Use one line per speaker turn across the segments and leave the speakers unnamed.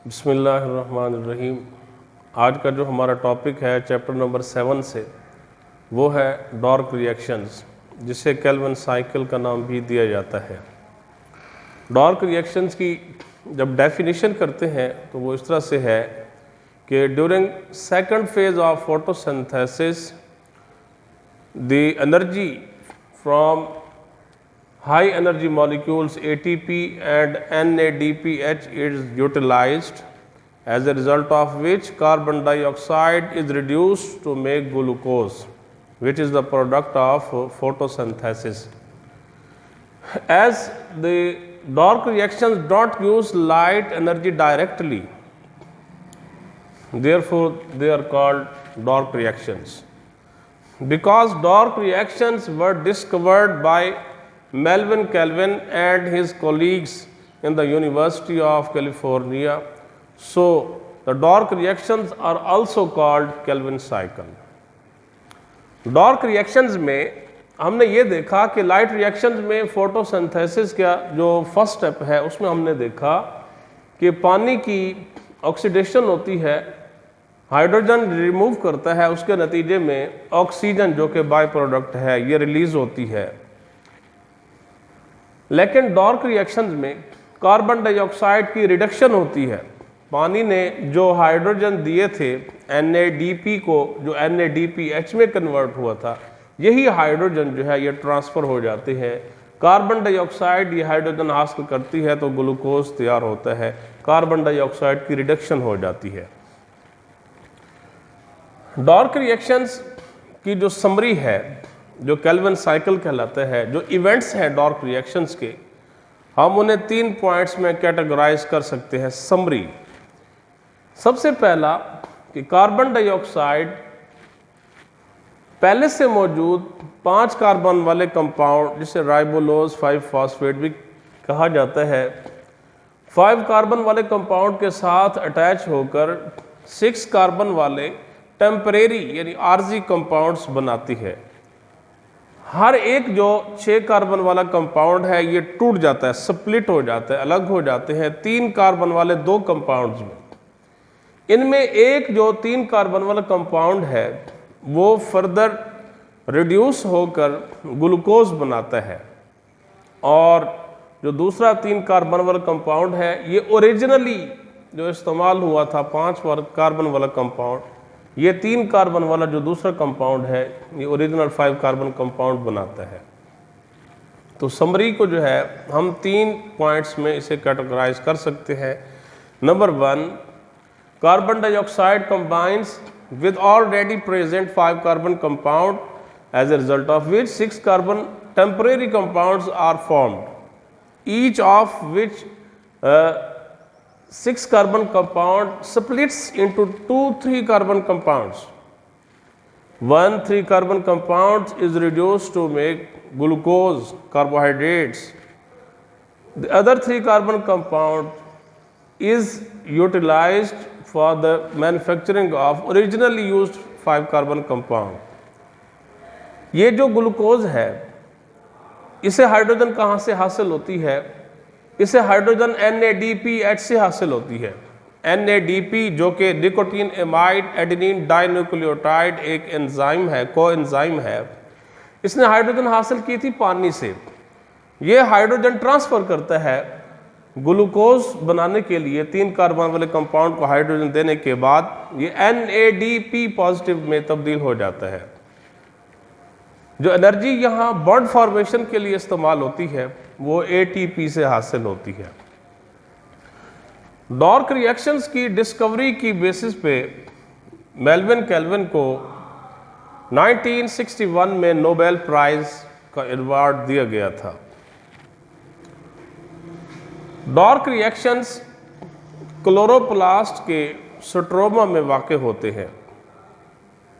बिस्मिल्लाहिर्रहमानिर्रहीम। आज का जो हमारा टॉपिक है चैप्टर नंबर 7 से, वो है डॉर्क रिएक्शंस, जिसे केल्विन साइकिल का नाम भी दिया जाता है। डॉर्क रिएक्शंस की जब डेफिनेशन करते हैं तो वो इस तरह से है कि during second phase of photosynthesis the energy from high energy molecules ATP and NADPH is utilized, as a result of which carbon dioxide is reduced to make glucose, which is the product of photosynthesis. As the dark reactions don't use light energy directly, therefore they are called dark reactions. Because dark reactions were discovered by Melvin Kelvin and his colleagues in the University of California, so the dark reactions are also called Kelvin cycle. Dark reactions में हमने ये देखा कि light reactions में photosynthesis का जो first step है उसमें हमने देखा कि पानी की ऑक्सीडेशन होती है, हाइड्रोजन रिमूव करता है, उसके नतीजे में ऑक्सीजन जो कि बाय प्रोडक्ट है ये रिलीज होती है। लेकिन डार्क रिएक्शंस में कार्बन डाइऑक्साइड की रिडक्शन होती है। पानी ने जो हाइड्रोजन दिए थे NADP को, जो NADPH में कन्वर्ट हुआ था, यही हाइड्रोजन जो है ये ट्रांसफ़र हो जाते हैं। कार्बन डाइऑक्साइड ये हाइड्रोजन हासिल करती है तो ग्लूकोज तैयार होता है, कार्बन डाइऑक्साइड की रिडक्शन हो जाती है। डार्क रिएक्शंस की जो समरी है, जो केल्विन साइकिल कहलाता है, जो इवेंट्स हैं डार्क रिएक्शंस के, हम उन्हें 3 पॉइंट्स में कैटेगराइज कर सकते हैं। समरी, सबसे पहला कि कार्बन डाइऑक्साइड पहले से मौजूद 5 कार्बन वाले कंपाउंड, जिसे राइबोलोज 5 फॉस्फेट भी कहा जाता है, 5 कार्बन वाले कंपाउंड के साथ अटैच होकर 6 कार्बन वाले टेम्परेरी यानी आर्जी कंपाउंड्स बनाती है। हर एक जो 6 कार्बन वाला कंपाउंड है ये टूट जाता है, स्प्लिट हो जाता है, अलग हो जाते हैं 3 कार्बन वाले 2 कंपाउंड्स में। इनमें एक जो 3 कार्बन वाला कंपाउंड है वो फर्दर रिड्यूस होकर ग्लूकोज बनाता है, और जो दूसरा 3 कार्बन वाला कंपाउंड है ये ओरिजिनली जो इस्तेमाल हुआ था 5 कार्बन वाला कंपाउंड, ये 3 कार्बन वाला जो दूसरा कंपाउंड है ये ओरिजिनल 5 कार्बन कंपाउंड बनाता है। तो समरी को जो है हम 3 पॉइंट्स में इसे कैटेगराइज कर सकते हैं। Number 1, carbon dioxide combines with already present 5 carbon compound, as a result of which 6 carbon temporary compounds are formed, each of which 6 carbon compound splits into 2 3 carbon compounds. 1 3 carbon compound is reduced to make glucose, carbohydrates. The other 3 carbon compound is utilized for the manufacturing of originally used 5 carbon compound. ये जो glucose है इसे hydrogen कहाँ से हासिल होती है? इसे हाइड्रोजन NADPH से हासिल होती है। NADP जो कि निकोटीन एमाइड एडेनिन डाइन्यूक्लियोटाइड एक एंजाइम है, कोएंजाइम है, इसने हाइड्रोजन हासिल की थी पानी से। ये हाइड्रोजन ट्रांसफ़र करता है ग्लूकोज बनाने के लिए, 3 कार्बन वाले कंपाउंड को हाइड्रोजन देने के बाद ये NADP पॉजिटिव में तब्दील हो जाता है। जो एनर्जी यहाँ बॉन्ड फॉर्मेशन के लिए इस्तेमाल होती है वो ATP से हासिल होती है। डार्क रिएक्शंस की डिस्कवरी की बेसिस पे मेल्विन केल्विन को 1961 में नोबेल प्राइज का अवार्ड दिया गया था। डार्क रिएक्शंस क्लोरोप्लास्ट के स्ट्रोमा में वाक़ होते हैं।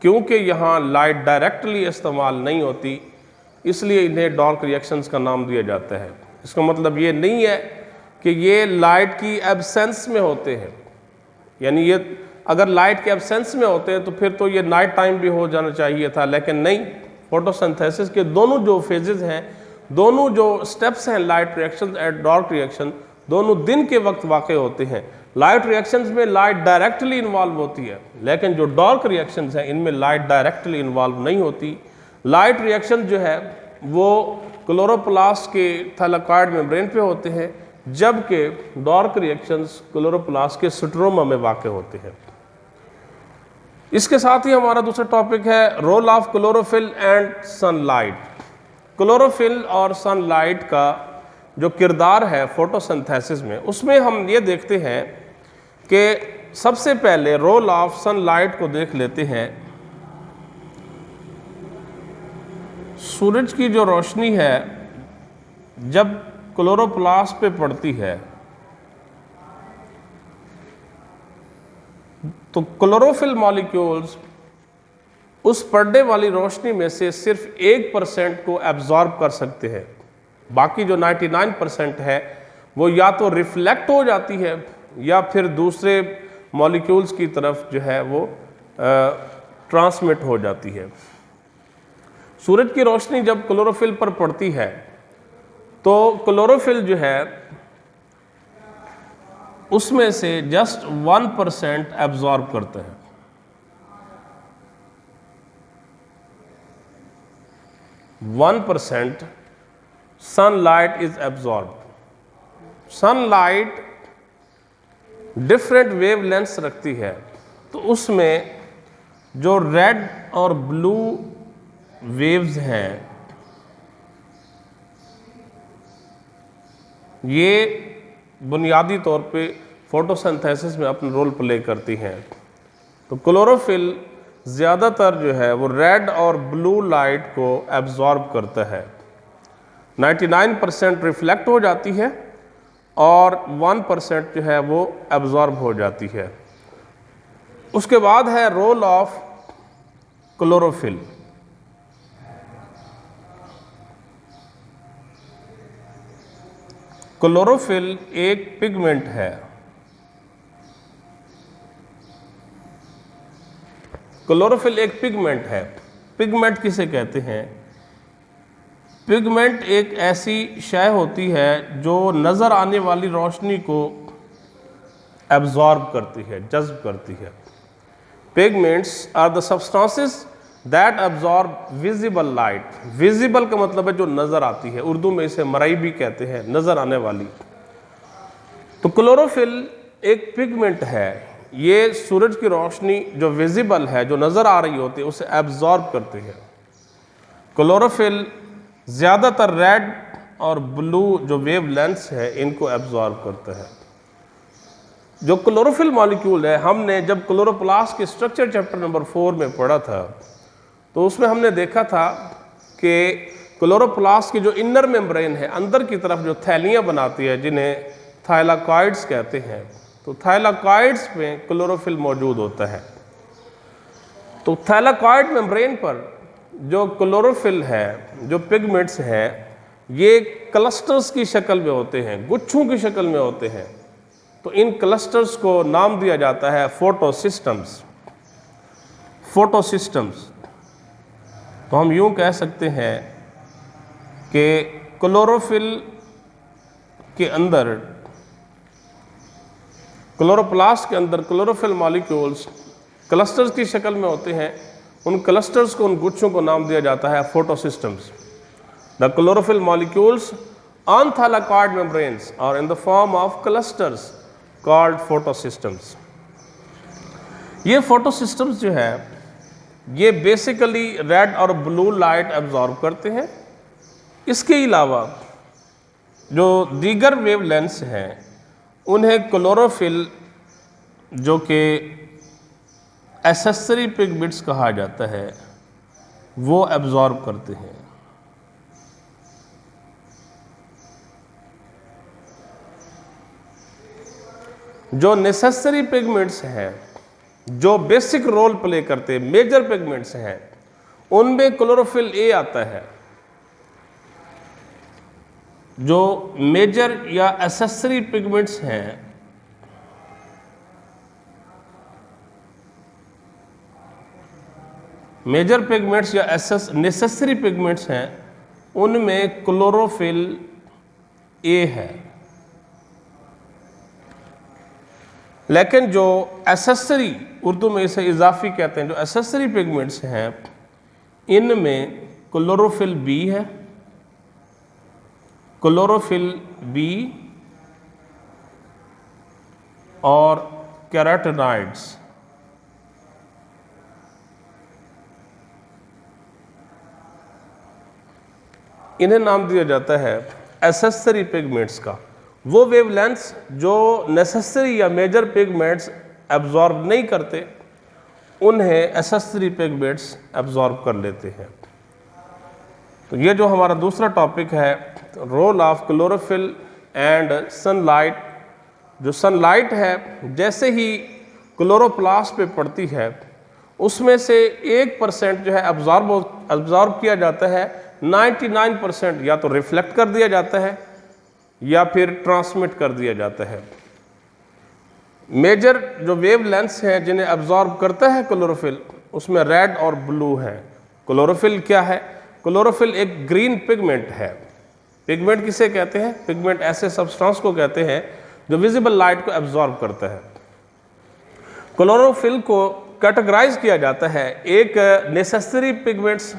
क्योंकि यहाँ लाइट डायरेक्टली इस्तेमाल नहीं होती, इसलिए इन्हें डार्क रिएक्शंस का नाम दिया जाता है। इसका मतलब ये नहीं है कि ये लाइट की एब्सेंस में होते हैं, यानी ये अगर लाइट के एब्सेंस में होते हैं तो फिर तो ये नाइट टाइम भी हो जाना चाहिए था, लेकिन नहीं। फोटोसिंथेसिस के दोनों जो फेजेस हैं, दोनों जो स्टेप्स हैं, light reaction and dark reaction, दोनों दिन के वक्त वाक़ होते हैं। लाइट रिएक्शंस में लाइट डायरेक्टली इन्वॉल्व होती है, लेकिन जो डार्क रिएक्शंस हैं इनमें लाइट डायरेक्टली इन्वॉल्व नहीं होती। लाइट रिएक्शन जो है वो क्लोरोप्लास्ट के थैलाकॉइड मेम्ब्रेन पे होते हैं, जबकि डार्क रिएक्शंस क्लोरोप्लास्ट के स्ट्रोमा में वाक़ होते हैं। इसके साथ ही हमारा दूसरा टॉपिक है role of chlorophyll and sunlight. Chlorophyll और सनलाइट का जो किरदार है फोटोसिंथेसिस में, उसमें हम ये देखते हैं कि सबसे पहले रोल ऑफ सनलाइट को देख लेते हैं। सूरज की जो रोशनी है जब क्लोरोप्लास्ट पे पड़ती है तो क्लोरोफिल मॉलिक्यूल्स उस पड़ने वाली रोशनी में से सिर्फ 1% को एब्जॉर्ब कर सकते हैं। बाकी जो 99% है वो या तो रिफ्लेक्ट हो जाती है या फिर दूसरे मॉलिक्यूल्स की तरफ जो है वो ट्रांसमिट हो जाती है। सूरज की रोशनी जब क्लोरोफिल पर पड़ती है तो क्लोरोफिल जो है उसमें से जस्ट 1% एब्जॉर्ब करते हैं। 1% sunlight is absorb. Sunlight different wavelengths रखती है, तो उसमें जो रेड और ब्लू वेव्स हैं ये बुनियादी तौर पे फोटोसिंथेसिस में अपना रोल प्ले करती हैं। तो क्लोरोफिल ज़्यादातर जो है वो रेड और ब्लू लाइट को एब्जॉर्ब करता है। 99% रिफ्लेक्ट हो जाती है और 1% जो है वो एब्जॉर्ब हो जाती है। उसके बाद है रोल ऑफ क्लोरोफिल। क्लोरोफिल एक पिगमेंट है। क्लोरोफिल एक पिगमेंट है। पिगमेंट किसे कहते हैं? पिगमेंट एक ऐसी शय होती है जो नज़र आने वाली रोशनी को एब्जॉर्ब करती है, जज्ब करती है। Pigments are the substances that absorb visible light. Visible का मतलब है जो नज़र आती है, उर्दू में इसे मरई भी कहते हैं, नज़र आने वाली। तो क्लोरोफिल एक पिगमेंट है, ये सूरज की रोशनी जो विजिबल है, जो नज़र आ रही होती है, उसे एब्जॉर्ब करती है। क्लोरोफिल ज़्यादातर रेड और ब्लू जो वेवलेंथ्स है इनको एब्जॉर्ब करता है। जो क्लोरोफिल मॉलिक्यूल है, हमने जब क्लोरोप्लास्ट के स्ट्रक्चर चैप्टर नंबर 4 में पढ़ा था तो उसमें हमने देखा था कि क्लोरोप्लास्ट की जो इनर मेम्ब्रेन है, अंदर की तरफ जो थैलियाँ बनाती है जिन्हें थाइलाकॉइड्स कहते हैं, तो थाइलाकॉइड्स में क्लोरोफिल मौजूद होता है। तो थाइलाकॉइड मेम्ब्रेन पर जो क्लोरोफिल है, जो पिगमेंट्स हैं, ये क्लस्टर्स की शक्ल में होते हैं, गुच्छों की शक्ल में होते हैं। तो इन क्लस्टर्स को नाम दिया जाता है फोटोसिस्टम्स। फोटोसिस्टम्स। तो हम यूं कह सकते हैं कि क्लोरोफिल के अंदर, क्लोरोप्लास्ट के अंदर क्लोरोफिल मॉलिक्यूल्स क्लस्टर्स की शक्ल में होते हैं। उन क्लस्टर्स को, उन गुच्छों को नाम दिया जाता है photosystems. The chlorophyll molecules on thylakoid membranes और in the form of clusters called photosystems. ये फोटोसिस्टम्स जो है ये बेसिकली रेड और ब्लू लाइट एब्जॉर्ब करते हैं। इसके अलावा जो दीगर वेवलेंथ्स हैं उन्हें क्लोरोफिल, जो कि एसेसरी पिगमेंट्स कहा जाता है, वो एब्जॉर्ब करते हैं। जो नेसेसरी पिगमेंट्स हैं, जो बेसिक रोल प्ले करते हैं, मेजर पिगमेंट्स हैं, उनमें क्लोरोफिल ए आता है। जो मेजर या एसेसरी पिगमेंट्स हैं, मेजर पिगमेंट्स या नेसेसरी पिगमेंट्स हैं, उनमें क्लोरोफिल ए है। लेकिन जो एसेसरी, उर्दू में इसे इजाफी कहते हैं, जो एसेसरी पिगमेंट्स हैं इनमें क्लोरोफिल बी है, क्लोरोफिल बी और कैरोटीनॉइड्स, इन्हें नाम दिया जाता है एसेसरी पिगमेंट्स का। वो वेवलेंथ्स जो नेसेसरी या मेजर पिगमेंट्स एब्जॉर्ब नहीं करते उन्हें एसेसरी पिगमेंट्स एब्जॉर्ब कर लेते हैं। तो ये जो हमारा दूसरा टॉपिक है, role of chlorophyll and sunlight. जो सनलाइट है जैसे ही क्लोरोप्लास्ट पे पड़ती है उसमें से 1% जो है एब्जॉर्ब किया जाता है, 99% या तो रिफ्लेक्ट कर दिया जाता है या फिर ट्रांसमिट कर दिया जाता है। मेजर जो वेवलेंथ्स हैं जिन्हें एब्जॉर्ब करता है क्लोरोफिल, उसमें रेड और ब्लू है। क्लोरोफिल क्या है? क्लोरोफिल एक ग्रीन पिगमेंट है। पिगमेंट किसे कहते हैं? पिगमेंट ऐसे सब्सटेंस को कहते हैं जो विजिबल लाइट को एब्जॉर्ब करता है। क्लोरोफिल को कैटेगराइज किया जाता है एक नेसेसरी पिगमेंट्स,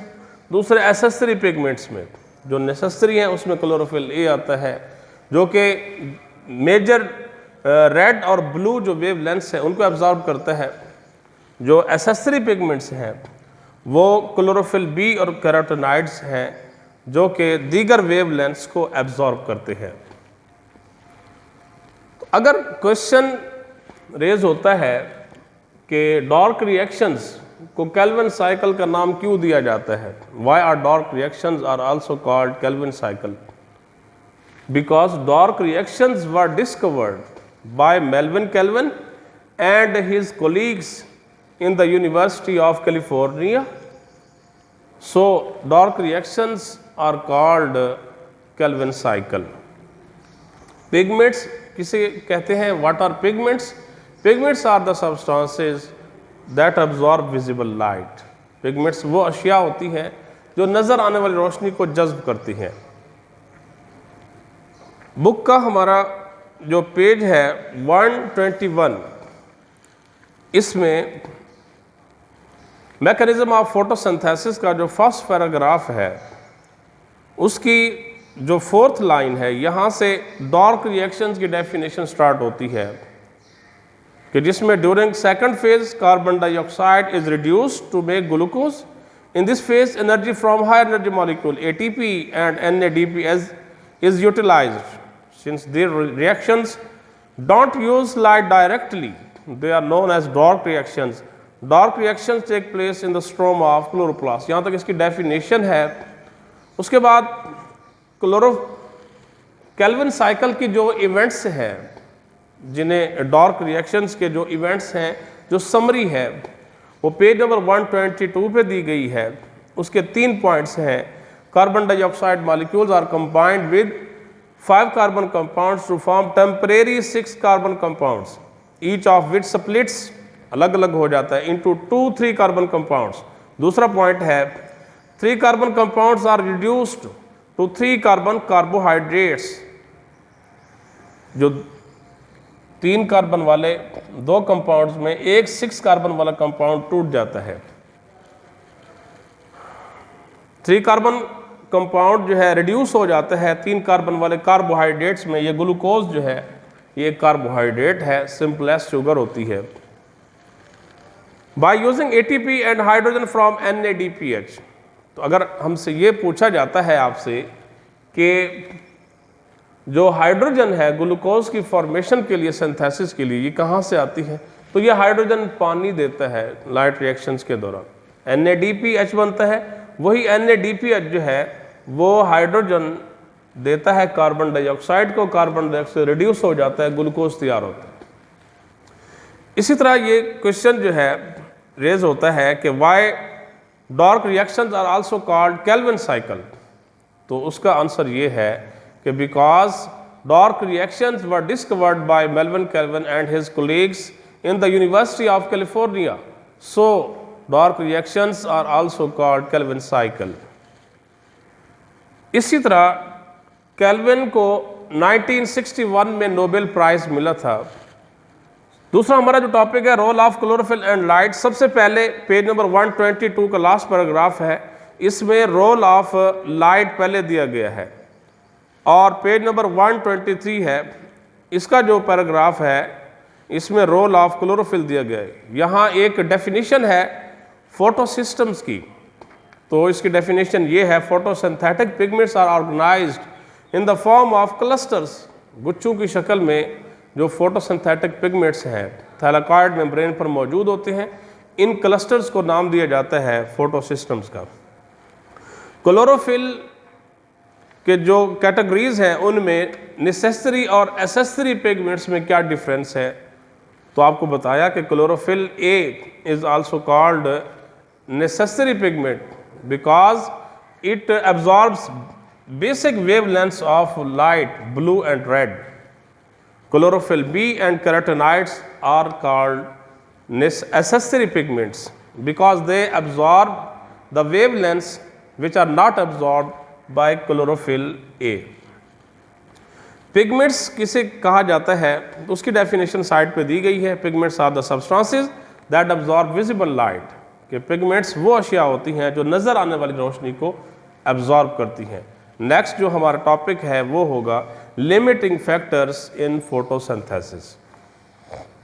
दूसरे एसेसरी पिगमेंट्स में। जो नेसेसरी हैं उसमें क्लोरोफिल ए आता है, जो कि मेजर रेड और ब्लू जो वेवलेंथ्स है उनको एब्जॉर्ब करता है। जो एसेसरी पिगमेंट्स हैं वो क्लोरोफिल बी और कैरोटीनॉइड्स हैं जो कि दीगर वेवलेंथ्स को एब्जॉर्ब करते हैं। तो अगर क्वेश्चन रेज होता है कि डार्क रिएक्शंस को केल्विन साइकिल का नाम क्यों दिया जाता है, why are dark reactions are also called Calvin cycle? Because dark reactions were discovered by Melvin Kelvin and his colleagues in the University of California. So dark reactions are called Kelvin cycle. Pigments किसे कहते हैं? What are pigments? Pigments are the substances that absorb visible light. Pigments वो अशिया होती हैं जो नज़र आने वाली रोशनी को जज्ब करती हैं। बुक का हमारा जो पेज है 121, इसमें मैकेनिज्म ऑफ फोटोसिंथेसिस का जो फर्स्ट पैराग्राफ है उसकी जो 4th लाइन है, यहाँ से डार्क रिएक्शंस की डेफिनेशन स्टार्ट होती है कि जिसमें during second phase carbon dioxide is reduced to make glucose. In this phase energy from higher energy molecule ATP and NADP is utilized. Since their reactions don't use light directly, they are known as dark reactions. Dark reactions take place in the stroma of chloroplast. यहाँ तक इसकी definition है। उसके बाद Calvin cycle की जो events हैं, जिन्हें डार्क रिएक्शंस के जो इवेंट्स हैं, जो समरी है वो पेज नंबर 122 पे दी गई है। उसके 3 पॉइंट्स हैं। Carbon dioxide molecules are combined with 5 carbon compounds to form temporary 6 carbon compounds, each of which splits, अलग अलग हो जाता है, into 2-3 carbon compounds. दूसरा पॉइंट है 3 carbon compounds are reduced to 3 carbon carbohydrates. जो 3 कार्बन वाले 2 कंपाउंड्स में एक 6 कार्बन वाला कंपाउंड टूट जाता है। 3 कार्बन कंपाउंड जो है रिड्यूस हो जाता है 3 कार्बन वाले कार्बोहाइड्रेट्स में। ये ग्लूकोज जो है ये कार्बोहाइड्रेट है, सिंपलेस्ट शुगर होती है। By using ATP and hydrogen from NADPH। तो अगर हमसे ये पूछा जाता है आपसे कि जो हाइड्रोजन है ग्लूकोज की फॉर्मेशन के लिए, सिंथेसिस के लिए, ये कहाँ से आती है? तो ये हाइड्रोजन पानी देता है लाइट रिएक्शंस के दौरान। NADPH बनता है, वही NADPH जो है वो हाइड्रोजन देता है कार्बन डाइऑक्साइड को, कार्बन डाइऑक्साइड रिड्यूस हो जाता है, ग्लूकोज तैयार होता है। इसी तरह ये क्वेश्चन जो है रेज होता है कि why dark reactions are also called Calvin cycle. तो उसका आंसर ये है कि because dark reactions were discovered by Melvin Calvin and his colleagues in the University of California, so dark reactions are also called Calvin cycle. इसी तरह kelvin को 1961 में Nobel prize मिला था दूसरा हमारा जो टॉपिक है role of chlorophyll and light, सबसे पहले पेज नंबर 122 का लास्ट पैराग्राफ है, इसमें रोल ऑफ लाइट पहले दिया गया है। और पेज नंबर 123 है, इसका जो पैराग्राफ है इसमें रोल ऑफ क्लोरोफिल दिया गया है। यहाँ एक डेफिनेशन है फोटोसिस्टम्स की, तो इसकी डेफिनेशन ये है, photosynthetic pigments are organized in the form of clusters. गुच्छों की शक्ल में जो फोटोसिंथेटिक पिगमेंट्स हैं थैलाकॉइड मेम्ब्रेन पर मौजूद होते हैं, इन क्लस्टर्स को नाम दिया जाता है फोटोसिस्टम्स का। क्लोरोफिल के जो कैटेगरीज हैं उनमें नेसेसरी और एसेसरी पिगमेंट्स में क्या डिफरेंस है, तो आपको बताया कि chlorophyll A is also called necessary pigment because it absorbs basic wavelengths of light blue and red. Chlorophyll B and carotenoids are called accessory pigments because they absorb the wavelengths which are not absorbed by chlorophyll A. Pigments किसे कहा जाता है, तो उसकी definition side पे दी गई है। Pigments are the substances that absorb visible light, कि पिगमेंट्स वो अशिया होती हैं जो नज़र आने वाली रोशनी को एब्जॉर्ब करती हैं। नेक्स्ट जो हमारा टॉपिक है वो होगा लिमिटिंग फैक्टर्स इन फोटोसिंथेसिस।